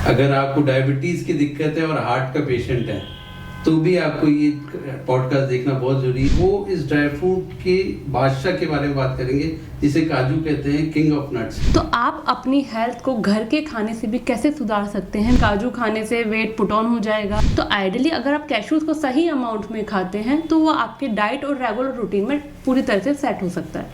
अगर आपको डायबिटीज की दिक्कत है और हार्ट का पेशेंट है तो भी आपको ये पॉडकास्ट देखना बहुत जरूरी है। वो इस ड्राई फ्रूट के बादशाह के बारे में बात करेंगे जिसे काजू कहते हैं, किंग ऑफ नट्स। तो आप अपनी हेल्थ को घर के खाने से भी कैसे सुधार सकते हैं? काजू खाने से वेट पुट ऑन हो जाएगा। तो आइडियली अगर आप कैशूज को सही अमाउंट में खाते हैं तो वो आपके डाइट और रेगुलर रूटीन में पूरी तरह से सेट हो सकता है।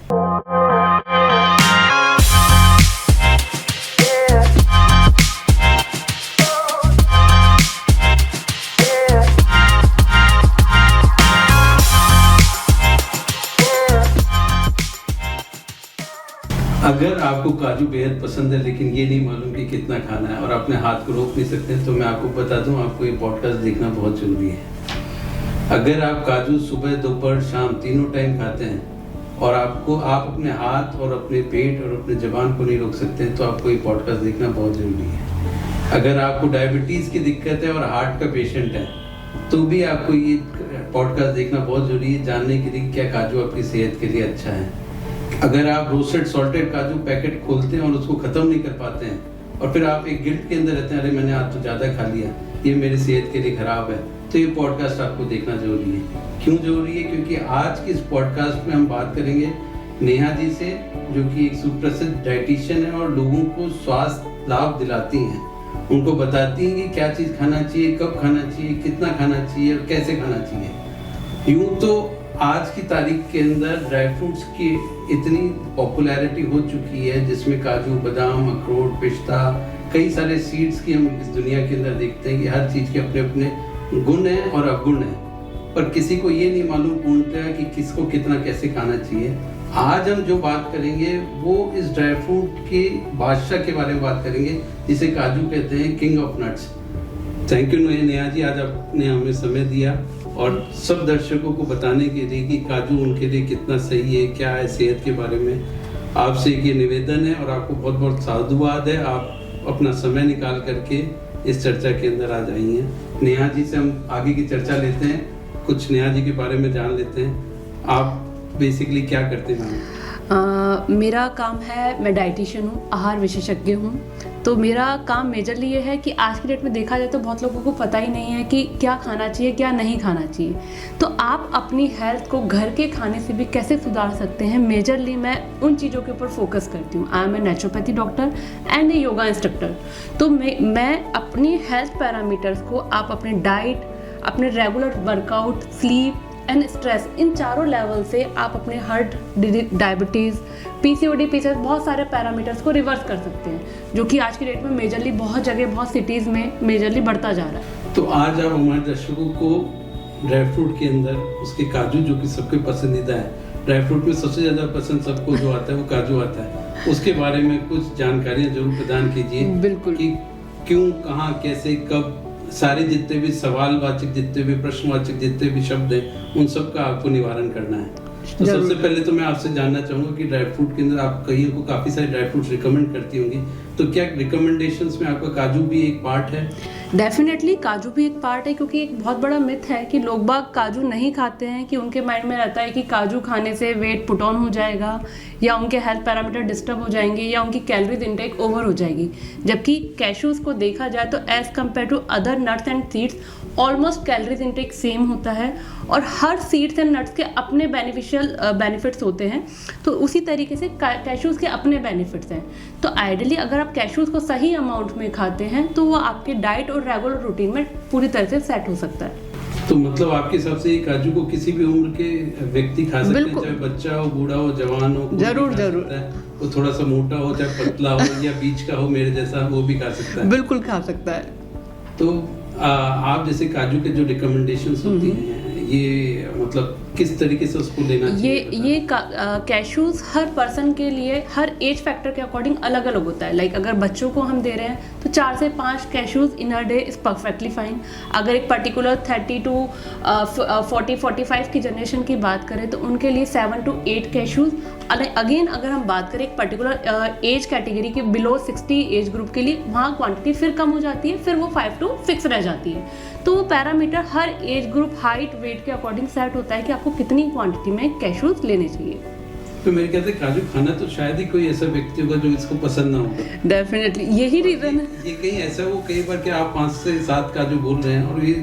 अगर आपको काजू बेहद पसंद है लेकिन ये नहीं मालूम कि कितना खाना है और अपने हाथ को रोक नहीं सकते, तो मैं आपको बता दूं, आपको ये पॉडकास्ट देखना बहुत ज़रूरी है। अगर आप काजू सुबह दोपहर शाम तीनों टाइम खाते हैं और आप अपने हाथ और अपने पेट और अपने ज़बान को नहीं रोक सकते तो आपको ये पॉडकास्ट देखना बहुत ज़रूरी है। अगर आपको डायबिटीज़ की दिक्कत है और हार्ट का पेशेंट है तो भी आपको ये पॉडकास्ट देखना बहुत ज़रूरी है, जानने के लिए क्या काजू आपकी सेहत के लिए अच्छा है। अगर आप रोस्टेड सॉल्टेड काजू पैकेट खोलते हैं और उसको ख़त्म नहीं कर पाते हैं और फिर आप एक गिल्ट के अंदर रहते हैं, अरे मैंने आज तो ज़्यादा खा लिया, ये मेरी सेहत के लिए ख़राब है, तो ये पॉडकास्ट आपको देखना ज़रूरी है। क्यों ज़रूरी है? क्योंकि आज की इस पॉडकास्ट में हम बात करेंगे नेहा जी से, जो कि एक सुप्रसिद्ध डाइटिशियन है और लोगों को स्वास्थ्य लाभ दिलाती हैं। उनको बताती हैं कि क्या चीज़ खाना चाहिए, कब खाना चाहिए, कितना खाना चाहिए और कैसे खाना चाहिए। यूँ तो आज की तारीख के अंदर ड्राई फ्रूट्स की इतनी पॉपुलैरिटी हो चुकी है जिसमें काजू, बादाम, अखरोट, पिस्ता, कई सारे सीड्स की हम इस दुनिया के अंदर देखते हैं कि हर चीज़ के अपने अपने गुण हैं और अवगुण हैं, पर किसी को ये नहीं मालूम पूर्णतः कि किसको कितना कैसे खाना चाहिए। आज हम जो बात करेंगे वो इस ड्राई फ्रूट के बादशाह के बारे में बात करेंगे जिसे काजू कहते हैं, king of nuts. Thank you Neha ji, आज आपने हमें समय दिया और सब दर्शकों को बताने के लिए कि काजू उनके लिए कितना सही है, क्या है सेहत के बारे में। आपसे एक ये निवेदन है और आपको बहुत बहुत साधुवाद है, आप अपना समय निकाल करके इस चर्चा के अंदर आ जाइए। नेहा जी से हम आगे की चर्चा लेते हैं, कुछ नेहा जी के बारे में जान लेते हैं। आप बेसिकली क्या करते हैं? मेरा काम है, मैं डाइटिशियन हूँ, आहार विशेषज्ञ हूँ। तो मेरा काम मेजरली ये है कि आज की डेट में देखा जाए तो बहुत लोगों को पता ही नहीं है कि क्या खाना चाहिए, क्या नहीं खाना चाहिए। तो आप अपनी हेल्थ को घर के खाने से भी कैसे सुधार सकते हैं, मेजरली मैं उन चीज़ों के ऊपर फोकस करती हूँ। I am a naturopathy doctor and a yoga instructor. तो मैं अपनी हेल्थ पैरामीटर्स को आप अपने डाइट, अपने regular workout, sleep and stress, इन चारों लेवल से आप अपने हार्ट, डायबिटीज़, पीसीओडी, पीसीएस, बहुत सारे पैरामीटर्स को रिवर्स कर सकते हैं, जो कि आज की डेट में मेजरली बहुत जगह, बहुत सिटीज़ में मेजरली बढ़ता जा रहा है। तो आज आप हमारे दर्शकों को ड्राई फ्रूट के अंदर उसके काजू, जो कि सबके पसंदीदा है, ड्राई फ्रूट में सबसे ज़्यादा पसंद सबको जो आता है वो काजू आता है, उसके बारे में कुछ जानकारियाँ जरूर प्रदान कीजिए। बिल्कुल। कि क्यों, कहाँ, कैसे, कब, सारे जितने भी सवालवाचक, जितने भी प्रश्नवाचक, जितने भी शब्द हैं, उन सब का आपको निवारण करना है। तो सबसे पहले तो मैं आपसे जानना चाहूँगा कि ड्राई फ्रूट के अंदर आप कहीं को काफ़ी सारे ड्राई फ्रूट्स रिकमेंड करती होंगी, तो क्या रिकमेंडेशंस में आपका काजू भी एक पार्ट है? डेफिनेटली काजू भी एक पार्ट है, क्योंकि एक बहुत बड़ा मिथ है कि लोग बाग काजू नहीं खाते हैं, कि उनके माइंड में रहता है कि काजू खाने से वेट पुट ऑन हो जाएगा या उनके हेल्थ पैरामीटर डिस्टर्ब हो जाएंगे या उनकी कैलोरीज इंटेक ओवर हो जाएगी। जबकि कैशूज़ को देखा जाए तो as compare to other nuts and seeds almost calories intake same होता है और हर सीड्स एंड नट्स के अपने बेनिफिट्स होते हैं। तो उसी तरीके से कैशूज़ के अपने बेनिफिट्स हैं। तो आइडियली अगर आप कैशूज़ को सही अमाउंट में खाते हैं तो वो आपके डाइट और रेगुलर रूटीन में पूरी तरह से सेट हो सकता है। तो मतलब आपके हिसाब से ये काजू को किसी भी उम्र के व्यक्ति खा सकते हैं, चाहे बच्चा हो, बूढ़ा हो, जवान हो, जरूर। वो थोड़ा सा मोटा हो, चाहे पतला हो या बीच का हो मेरे जैसा, वो भी खा सकता है। बिल्कुल खा सकता है। तो आप जैसे काजू के जो रिकमेंडेशंस होती हैं, ये मतलब किस तरीके से उसको लेना चाहिए? ये कैशूज़ हर पर्सन के लिए, हर एज फैक्टर के अकॉर्डिंग अलग अलग होता है। लाइक अगर बच्चों को हम दे रहे हैं तो 4 से 5 cashews in a day is perfectly fine. अगर एक पर्टिकुलर 30 to 40-45 की जनरेशन की बात करें तो उनके लिए 7 to 8 कैशूज़। अगेन अगर हम बात करें एक पर्टिकुलर एज कैटेगरी के बिलो 60 एज ग्रुप के लिए, वहाँ क्वांटिटी फिर कम हो जाती है, फिर वो 5 to 6 रह जाती है। तो वो पैरामीटर हर एज ग्रुप, हाइट, वेट के अकॉर्डिंग सेट होता है कि आपको कितनी क्वांटिटी में कैशूज़ लेने चाहिए। तो मेरे कहते काजू खाना तो शायद ही कोई ऐसा व्यक्ति होगा जो इसको पसंद ना होगा। डेफिनेटली यही रीजन है। ये कहीं ऐसा हो कई बार कि आप 5 से 7 काजू बोल रहे हैं और ये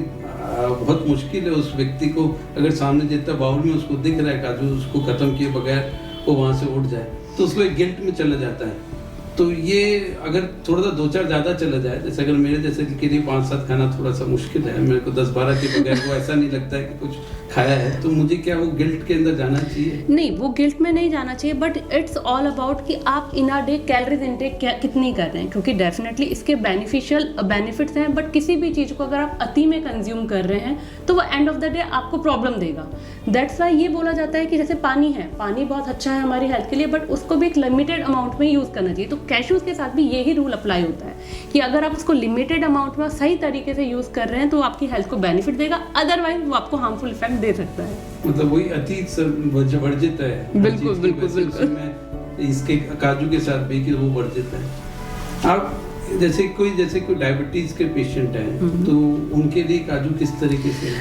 बहुत मुश्किल है उस व्यक्ति को, अगर सामने जितना बाउल में उसको दिख रहा है काजू, उसको खत्म किए बगैर वो वहाँ से उठ जाए, तो उसको एक गिल्ट में चला जाता है। तो ये अगर थोड़ा सा 2-4 ज़्यादा चला जाए, जैसे अगर मेरे जैसे के लिए 5-7 खाना थोड़ा सा मुश्किल है, मेरे को 10-12 के बगैर वो ऐसा नहीं लगता है कि कुछ खाया है, तो मुझे क्या वो गिल्ट के अंदर जाना चाहिए? नहीं, वो गिल्ट में नहीं जाना चाहिए, बट इट्स ऑल अबाउट कि आप इन अ डे कैलोरीज इनटेक कितनी कर रहे हैं, क्योंकि डेफिनेटली इसके बेनिफिट्स हैं, बट किसी भी चीज़ को अगर आप अति में कंज्यूम कर रहे हैं तो वो एंड ऑफ द डे आपको प्रॉब्लम देगा। दैट्स वाई ये बोला जाता है कि जैसे पानी है, पानी बहुत अच्छा है हमारी हेल्थ के लिए, बट उसको भी एक लिमिटेड अमाउंट में यूज़ करना चाहिए। तो कैश्यूज के साथ भी यही रूल अप्लाई होता है कि अगर आप उसको लिमिटेड अमाउंट में सही तरीके से यूज़ कर रहे हैं तो आपकी हेल्थ को बेनिफिट देगा, अदरवाइज वो आपको हार्मफुल इफेक्ट दे सकता है। मतलब वही अति वर्जित है। बिल्कुल बिल्कुल बिल्कुल। इसके काजू के साथ भी कि वो वर्जित है। आप जैसे कोई डायबिटीज के पेशेंट हैं, तो उनके लिए काजू किस तरीके से?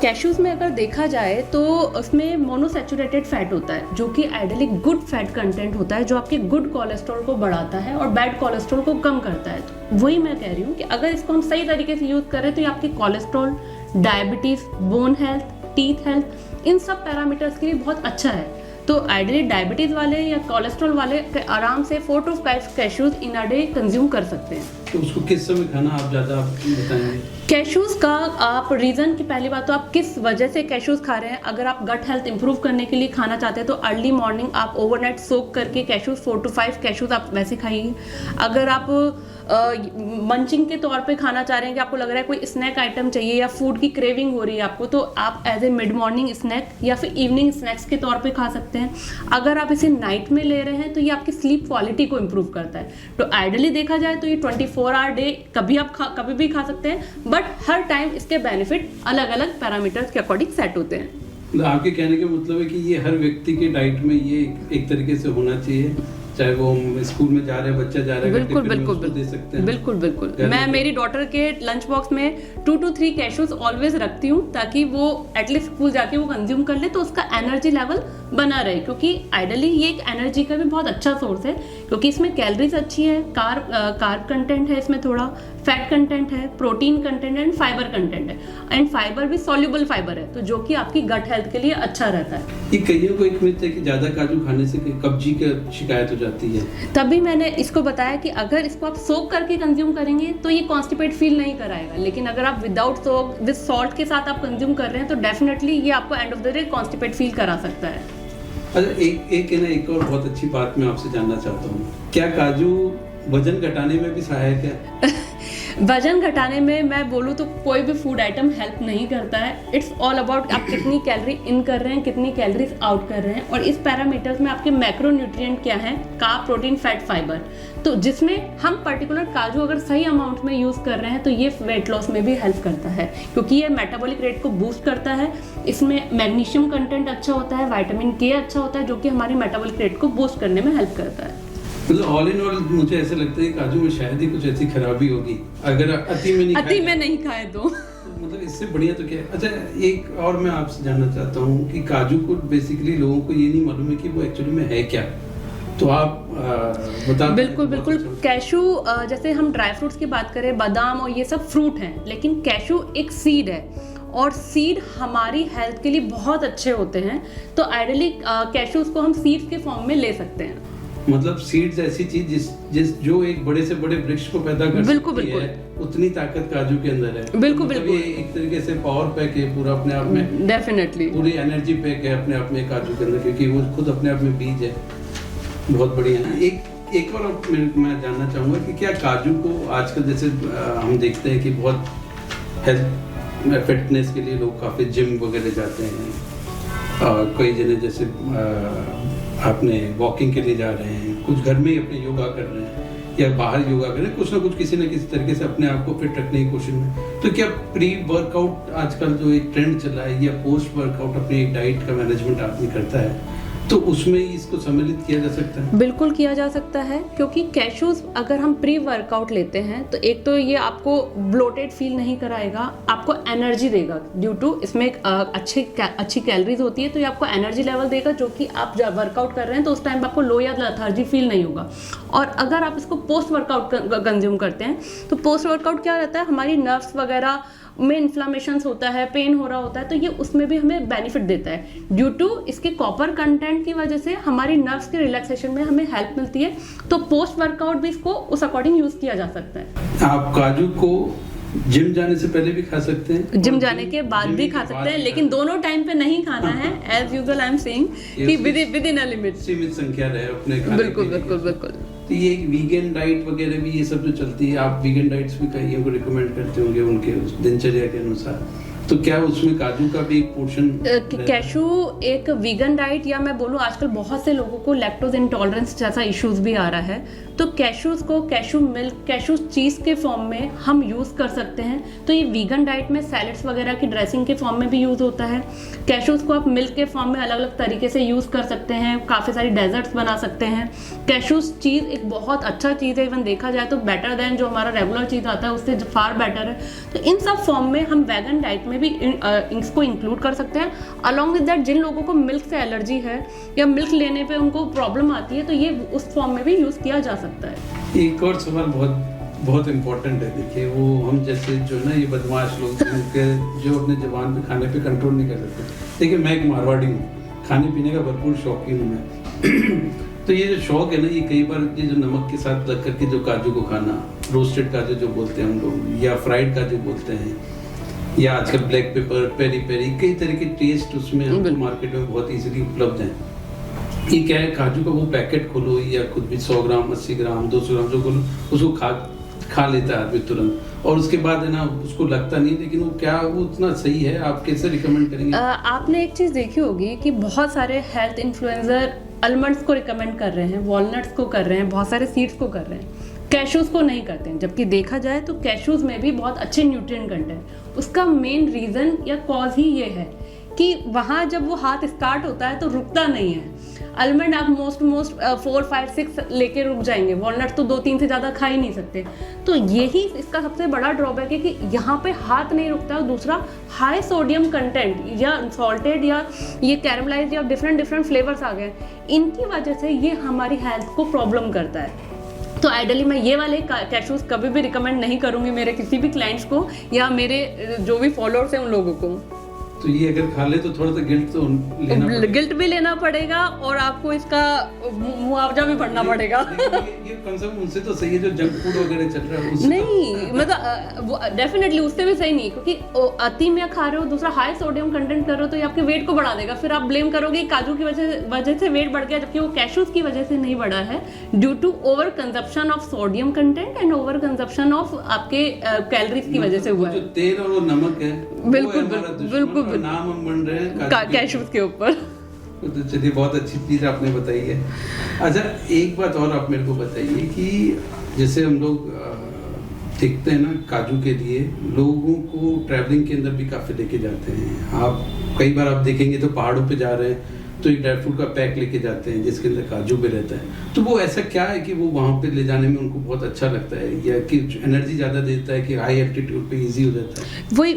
कैश्यूज में अगर देखा जाए तो उसमें मोनोसैचुरेटेड फैट होता है, जो कि आइडियली गुड फैट कंटेंट होता है, जो आपके गुड कोलेस्ट्रॉल को बढ़ाता है और बैड कोलेस्ट्रॉल को कम करता है। तो वही मैं कह रही हूँ कि अगर इसको हम सही तरीके से यूज़ करें तो ये आपके cholesterol, diabetes, bone health, teeth health, इन सब पैरामीटर्स के लिए बहुत अच्छा है। तो आइडियली डायबिटीज़ वाले या कोलेस्ट्रॉल वाले आराम से 4 to 5 cashews in a day consume कर सकते हैं। तो उसको किस समय खाना आप ज़्यादा बताएंगे? कैश्यूज का आप रीज़न की पहली बात तो आप किस वजह से कैश्यूज खा रहे हैं। अगर आप गट हेल्थ इंप्रूव करने के लिए खाना चाहते हैं तो अर्ली मॉर्निंग आप ओवरनाइट सोक करके कैश्यूज 4 to 5 कैश्यूज आप वैसे खाइए। अगर आप मंचिंग के तौर पे खाना चाह रहे हैं कि आपको लग रहा है कोई स्नैक आइटम चाहिए या फूड की क्रेविंग हो रही है आपको, तो आप as a mid morning snack या फिर इवनिंग स्नैक्स के तौर पे खा सकते हैं। अगर आप इसे नाइट में ले रहे हैं तो ये आपकी स्लीप क्वालिटी को इम्प्रूव करता है। तो आइडियली देखा जाए तो ये 24 आवर डे कभी आप कभी भी खा सकते हैं, बट हर टाइम इसके बेनिफिट अलग अलग पैरामीटर्स के अकॉर्डिंग सेट होते हैं। आपके कहने का मतलब है कि ये हर व्यक्ति के डाइट में ये एक तरीके से होना चाहिए, चाहे वो स्कूल में जा रहे हैं, बच्चा जा रहा है, बिल्कुल बिल्कुल दे सकते हैं। बिल्कुल बिल्कुल। मैं मेरी डॉटर के लंच बॉक्स में 2 to 3 कैश्यूज ऑलवेज रखती हूँ, ताकि वो एटलीस्ट स्कूल जाके वो कंज्यूम कर ले तो उसका एनर्जी लेवल बना रहे, क्योंकि आइडियली ये एक एनर्जी का भी बहुत अच्छा सोर्स है, क्योंकि इसमें कैलोरीज अच्छी है, कार्ब कंटेंट है, इसमें थोड़ा फैट कंटेंट है, प्रोटीन कंटेंट है एंड फाइबर कंटेंट है, एंड फाइबर भी सॉल्युबल फाइबर है, तो जो कि आपकी गट हेल्थ के लिए अच्छा रहता है। ये कईयों को एक मिथ है कि ज्यादा काजू खाने से कब्जी की शिकायत हो जाती है, तभी मैंने इसको बताया कि अगर इसको आप सोक करके कंज्यूम करेंगे तो ये कॉन्स्टिपेट फील नहीं कराएगा, लेकिन अगर आप विदाउट सोक विद सॉल्ट के साथ आप कंज्यूम कर रहे हैं तो डेफिनेटली ये आपको end of the day constipate feel करा सकता है। अच्छा, एक और बहुत अच्छी बात मैं आपसे जानना चाहता हूँ, क्या काजू वजन घटाने में भी सहायक है? वजन घटाने में मैं बोलूँ तो कोई भी फूड आइटम हेल्प नहीं करता है। इट्स ऑल अबाउट आप कितनी कैलोरी इन कर रहे हैं, कितनी कैलोरीज आउट कर रहे हैं, और इस पैरामीटर्स में आपके मैक्रोन्यूट्रिएंट क्या हैं, कार्ब, प्रोटीन, फैट, फाइबर, तो जिसमें हम पर्टिकुलर काजू अगर सही अमाउंट में यूज़ कर रहे हैं तो ये वेट लॉस में भी हेल्प करता है, क्योंकि ये मेटाबॉलिक रेट को बूस्ट करता है। इसमें मैग्नीशियम कंटेंट अच्छा होता है, विटामिन के अच्छा होता है, जो कि हमारी मेटाबॉलिक रेट को बूस्ट करने में हेल्प करता है। मतलब ऑल इन ऑल मुझे ऐसा लगता है कि काजू में शायद ही कुछ ऐसी खराबी होगी अगर अति में नहीं खाए तो मतलब इससे बढ़िया तो क्या है। अच्छा, एक और मैं आपसे जानना चाहता हूँ कि काजू को बेसिकली लोगों को ये नहीं मालूम है कि वो एक्चुअली में है क्या, तो आप बता। बिल्कुल बिल्कुल। कैशू जैसे हम ड्राई फ्रूट्स की बात करें, बादाम और ये सब फ्रूट हैं, लेकिन कैशू एक सीड है और सीड हमारी हेल्थ के लिए बहुत अच्छे होते हैं। तो आइडियली कैशूज को हम सीड्स के फॉर्म में ले सकते हैं। मतलब सीड्स ऐसी चीज जो एक बड़े से बड़े वृक्ष को पैदा कर सकती है, उतनी ताकत काजू के अंदर है। बिल्कुल मतलब बिल्कुल। ये एक तरीके से पावर पैक है पूरा अपने आप में, डेफिनेटली पूरी एनर्जी पैक है अपने आप में काजू के अंदर, क्योंकि वो खुद अपने आप में बीज है। बहुत बढ़िया है। एक और मैं जानना चाहूँगा कि क्या काजू को आजकल जैसे हम देखते हैं कि बहुत हेल्थ फिटनेस के लिए लोग काफ़ी जिम वगैरह जाते हैं, कई जने जैसे अपने वॉकिंग के लिए जा रहे हैं, कुछ घर में ही अपने योगा कर रहे हैं या बाहर योगा कर रहे हैं, कुछ ना कुछ किसी न किसी तरीके से अपने आप को फिट रखने की कोशिश में। तो क्या प्री वर्कआउट आजकल जो एक ट्रेंड चला है या पोस्ट वर्कआउट अपनी एक डाइट का मैनेजमेंट आदमी करता है, तो उसमें ही इसको सम्मिलित किया जा सकता है? बिल्कुल किया जा सकता है, क्योंकि कैशूज अगर हम प्री वर्कआउट लेते हैं तो एक तो ये आपको ब्लोटेड फील नहीं कराएगा, आपको एनर्जी देगा। ड्यू टू इसमें एक अच्छी कैलोरीज होती है, तो ये आपको एनर्जी लेवल देगा, जो कि आप जब वर्कआउट कर रहे हैं तो उस टाइम आपको लो या लेथार्जी फील नहीं होगा। और अगर आप इसको पोस्ट वर्कआउट कंज्यूम करते हैं तो पोस्ट वर्कआउट क्या रहता है, हमारी नर्व्स वगैरह में इन्फ्लामेशन होता है, पेन हो रहा होता है, तो ये उसमें भी हमें बेनिफिट देता है। ड्यू टू इसके कॉपर कंटेंट की वजह से हमारी नर्व्स के रिलैक्सेशन में हमें हेल्प मिलती है। तो पोस्ट वर्कआउट भी इसको उस अकॉर्डिंग यूज किया जा सकता है। आप काजू को जिम जाने से पहले भी खा सकते हैं, जिम जाने के बाद भी खा सकते हैं, लेकिन दोनों टाइम पे नहीं खाना है। As usual I am saying कि विद इन अ लिमिट, सीमित संख्या रहे अपने खाने। बिल्कुल बिल्कुल बिल्कुल। तो ये एक वीगन डाइट वगैरह भी ये सब जो चलती है, आप वीगन डाइट्स भी कईयों को रिकमेंड करते होंगे उनके दिनचर्या के अनुसार, तो क्या उसमें काजू का भी एक पोर्शन? कैशू एक वीगन डाइट, या मैं बोलूँ आजकल बहुत से लोगों को लैक्टोज इंटॉलरेंस जैसा इश्यूज भी आ रहा है, तो कैशूज को कैशू मिल्क, कैशू चीज़ के फॉर्म में हम यूज़ कर सकते हैं। तो ये वीगन डाइट में सैलड्स वगैरह की ड्रेसिंग के फॉर्म में भी यूज़ होता है। कैशूज को आप मिल्क के फॉर्म में अलग अलग तरीके से यूज़ कर सकते हैं, काफ़ी सारी डेजर्ट्स बना सकते हैं। कैशूज चीज़ एक बहुत अच्छा चीज़ है, इवन देखा जाए तो बेटर देन जो हमारा रेगुलर चीज़ आता है उससे फार बेटर है। तो इन सब फॉर्म में हम वैगन डाइट में भी इसको इंक्लूड कर सकते हैं। अलॉन्ग विद दैट जिन लोगों को मिल्क से एलर्जी है या मिल्क लेने पे उनको प्रॉब्लम आती है, तो ये उस फॉर्म में भी यूज़ किया जा सकता है। एक और सवाल बहुत इम्पोर्टेंट है। देखिए, वो हम जैसे जो ना ये बदमाश लोग जो अपने जवान पे खाने पे कंट्रोल नहीं कर सकते। देखिए, मैं एक मारवाड़ी हूँ, खाने पीने का भरपूर शौकीन हूँ मैं। तो ये जो शौक है ना, ये कई बार ये जो नमक के साथ लग करके जो काजू को खाना, रोस्टेड काजू जो बोलते हैं हम लोग, या फ्राइड काजू बोलते हैं, या आजकल ब्लैक पेपर, पेरी पेरी, कई तरह के टेस्ट उसमें हमको मार्केट में बहुत इजीली उपलब्ध हैं। ये क्या है, काजू का वो पैकेट खोलो या खुद भी 100 ग्राम, 80 ग्राम, 200 ग्राम जो खोलो, उसको खा लेता है आदमी तुरंत, और उसके बाद है ना उसको लगता नहीं, लेकिन वो क्या वो उतना सही है? आप कैसे रिकमेंड करेंगे? आपने एक चीज़ देखी होगी कि बहुत सारे हेल्थ इन्फ्लुएंसर आलमंड्स को रिकमेंड कर रहे हैं, वॉलनट्स को कर रहे हैं, बहुत सारे सीड्स को कर रहे हैं, कैशूज़ को नहीं करते हैं। जबकि देखा जाए तो कैशूज़ में भी बहुत अच्छे न्यूट्रिएंट कंटेंट। उसका मेन रीज़न या कॉज ही ये है कि वहाँ जब वो हाथ स्टार्ट होता है तो रुकता नहीं है। आलमंड आप मोस्ट 4, 5, 6 लेके रुक जाएंगे, वॉलनट तो 2-3 से ज़्यादा खा ही नहीं सकते। तो यही इसका सबसे बड़ा ड्रॉबैक है कि यहाँ पे हाथ नहीं रुकता। और दूसरा, हाई सोडियम कंटेंट या सॉल्टेड या ये कैरमलाइज या डिफरेंट फ्लेवर्स आ गए, इनकी वजह से ये हमारी हेल्थ को प्रॉब्लम करता है। तो आइडियली मैं ये वाले कैशूज़ कभी भी रिकमेंड नहीं करूँगी मेरे किसी भी क्लाइंट्स को या मेरे जो भी फॉलोअर्स हैं उन लोगों को। तो ये अगर खा ले तो थोड़ा सा गिल्ट भी लेना पड़ेगा और आपको इसका मुआवजा भी भरना पड़ेगा। ये कंसेप्ट उनसे तो सही है जो जंक फूड वगैरह चल रहा है उससे नहीं, मतलब डेफिनेटली उससे भी सही नहीं, क्योंकि अति में खा रहे हो, दूसरा हाई सोडियम कंटेंट कर रहे हो, तो ये आपके वेट को बढ़ा देगा। फिर आप ब्लेम करोगे काजू की वजह से वेट बढ़ गया, जबकि वो कैशूज की वजह से नहीं बढ़ा है, due to over consumption of sodium content and over consumption of आपके कैलोरीज की वजह से हुआ है। जो तेल और वो नमक है, बिल्कुल नाम हम बन रहे हैं कैशूज के ऊपर। तो चलिए, बहुत अच्छी चीज़ आपने बताई है। अच्छा, एक बात और आप मेरे को बताइए कि जैसे हम लोग देखते हैं ना, काजू के लिए लोगों को ट्रैवलिंग के अंदर भी काफ़ी लेके जाते हैं। आप कई बार आप देखेंगे तो पहाड़ों पे जा रहे हैं तो एक ड्राई फ्रूट का पैक लेके जाते हैं जिसके अंदर काजू भी रहता है। तो वो ऐसा क्या है कि वो वहाँ पे ले जाने में उनको बहुत अच्छा लगता है, या कि एनर्जी ज़्यादा देता है, कि हाई एल्टीट्यूड पे इजी हो जाता है?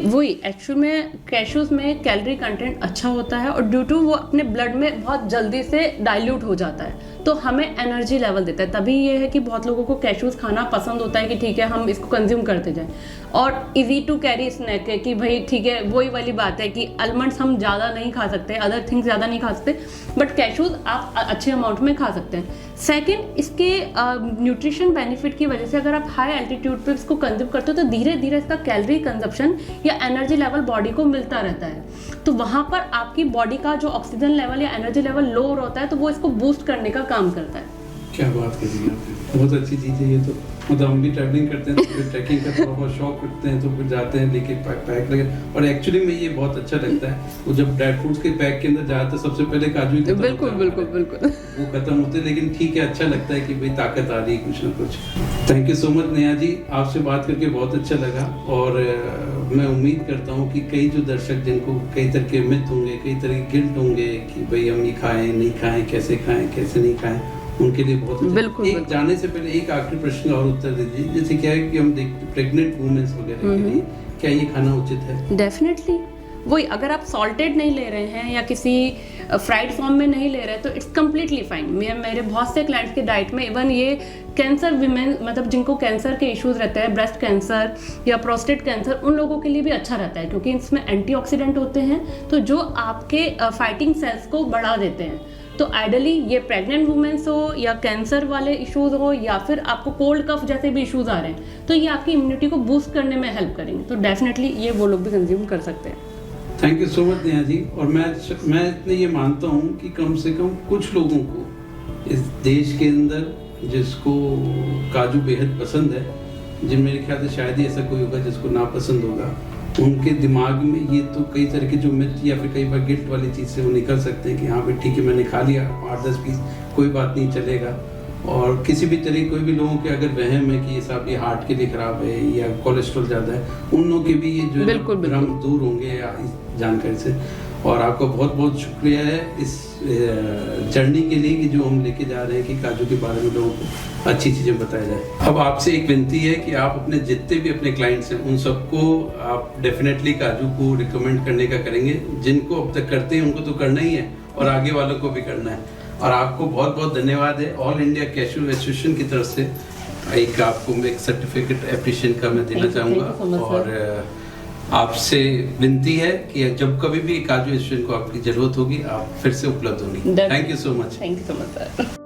वही एक्चुअल में कैशूज़ में कैलोरी कंटेंट अच्छा होता है, और ड्यू टू वो अपने ब्लड में बहुत जल्दी से डाइल्यूट हो जाता है, तो हमें एनर्जी लेवल देता है। तभी ये है कि बहुत लोगों को कैशूज़ खाना पसंद होता है कि ठीक है हम इसको कंज्यूम करते जाएं, और इजी टू कैरी स्नैक है कि भाई ठीक है, वही वाली बात है कि आलमंड्स हम ज़्यादा नहीं खा सकते, अदर थिंग्स ज़्यादा नहीं खा सकते, बट कैशूज़ आप अच्छे अमाउंट में खा सकते हैं। सेकंड, इसके न्यूट्रिशन बेनिफिट की वजह से अगर आप हाई एल्टीट्यूड पर इसको कंज्यूम करते हो तो धीरे धीरे इसका कैलोरी कंजप्शन या एनर्जी लेवल बॉडी को मिलता रहता है। तो वहाँ पर आपकी बॉडी का जो ऑक्सीजन लेवल या एनर्जी लेवल लो होता है, तो वो इसको बूस्ट करने का काम करता है। क्या बात करी आपने, बहुत अच्छी चीज़ है ये तो। मतलब हम भी ट्रैवलिंग करते हैं तो फिर ट्रैकिंग का थोड़ा बहुत शौक करते हैं तो फिर जाते हैं लेके पैक लगे। और एक्चुअली में ये बहुत अच्छा लगता है, वो जब ड्राई फ्रूट्स के पैक के अंदर जाता है सबसे पहले काजू ही खत्म बिल्कुल होता है बिल्कुल बिल्कुल वो खत्म होते हैं, लेकिन ठीक है, अच्छा लगता है कि भाई ताकत आ रही है कुछ ना कुछ। Thank you so much Neha ji, आपसे बात करके बहुत अच्छा लगा। और मैं उम्मीद करता हूँ कि कई जो दर्शक जिनको कई तरह के मिथ होंगे, कई तरह के गिल्ट होंगे कि भाई हम ये खाएं नहीं खाएं, कैसे खाएं कैसे नहीं खाएं, उनके लिए बहुत बिल्कुल, एक बिल्कुल। जाने से पहले एक आखिरी प्रश्न और उत्तर दीजिए। जैसे क्या है कि हम देखते प्रेग्नेंट वुमेन्स वगैरह के लिए क्या ये खाना उचित है? डेफिनेटली वही, अगर आप सॉल्टेड नहीं ले रहे हैं या किसी फ्राइड फॉर्म में नहीं ले रहे हैं तो इट्स कम्प्लीटली फाइन। मेरे बहुत से क्लाइंट्स के डाइट में इवन ये कैंसर विमेन, मतलब जिनको कैंसर के इश्यूज रहते हैं, ब्रेस्ट कैंसर या प्रोस्टेट कैंसर, उन लोगों के लिए भी अच्छा रहता है क्योंकि इसमें एंटीऑक्सीडेंट होते हैं तो जो आपके फाइटिंग सेल्स को बढ़ा देते हैं। तो आइडली ये प्रेग्नेंट वुमेन्स हो या कैंसर वाले इश्यूज हो या फिर आपको कोल्ड कफ जैसे भी इश्यूज आ रहे हैं तो ये आपकी इम्यूनिटी को बूस्ट करने में हेल्प करेंगे, तो डेफिनेटली ये वो लोग भी कंज्यूम कर सकते हैं। Thank you so much Neha ji. और मैं इतने ये मानता हूँ कि कम से कम कुछ लोगों को इस देश के अंदर जिसको काजू बेहद पसंद है, जिन मेरे ख्याल से शायद ही ऐसा कोई होगा जिसको ना पसंद होगा, उनके दिमाग में ये तो कई तरह के जो मिथ या फिर कई बार गिल्ट वाली चीज़ से वो निकल सकते हैं कि हाँ भाई ठीक है मैंने खा लिया 8-10 पीस, कोई बात नहीं चलेगा। और किसी भी तरह कोई भी लोगों के अगर वहम है कि ये साहब ये हार्ट के लिए खराब है या कोलेस्ट्रॉल ज़्यादा है, उन लोगों के भी ये जो है भ्रम दूर होंगे या इस जानकारी से। और आपका बहुत बहुत शुक्रिया है इस जर्नी के लिए कि जो हम लेके जा रहे हैं कि काजू के बारे में लोगों को अच्छी चीज़ें बताया जाए। अब आपसे एक विनती है कि आप अपने जितने भी अपने क्लाइंट्स हैं उन सबको आप डेफिनेटली काजू को रिकमेंड करने का करेंगे। जिनको अब तक करते हैं उनको तो करना ही है और आगे वालों को भी करना है। और आपको बहुत बहुत धन्यवाद है ऑल इंडिया कैशू एसोसिएशन की तरफ से एक आपको एक सर्टिफिकेट एप्रिशिएशन का मैं देना चाहूँगा। और आपसे विनती है कि जब कभी भी काजू एसोसिएशन को आपकी जरूरत होगी आप फिर से उपलब्ध होंगी। Thank you so much. Thank you so much sir.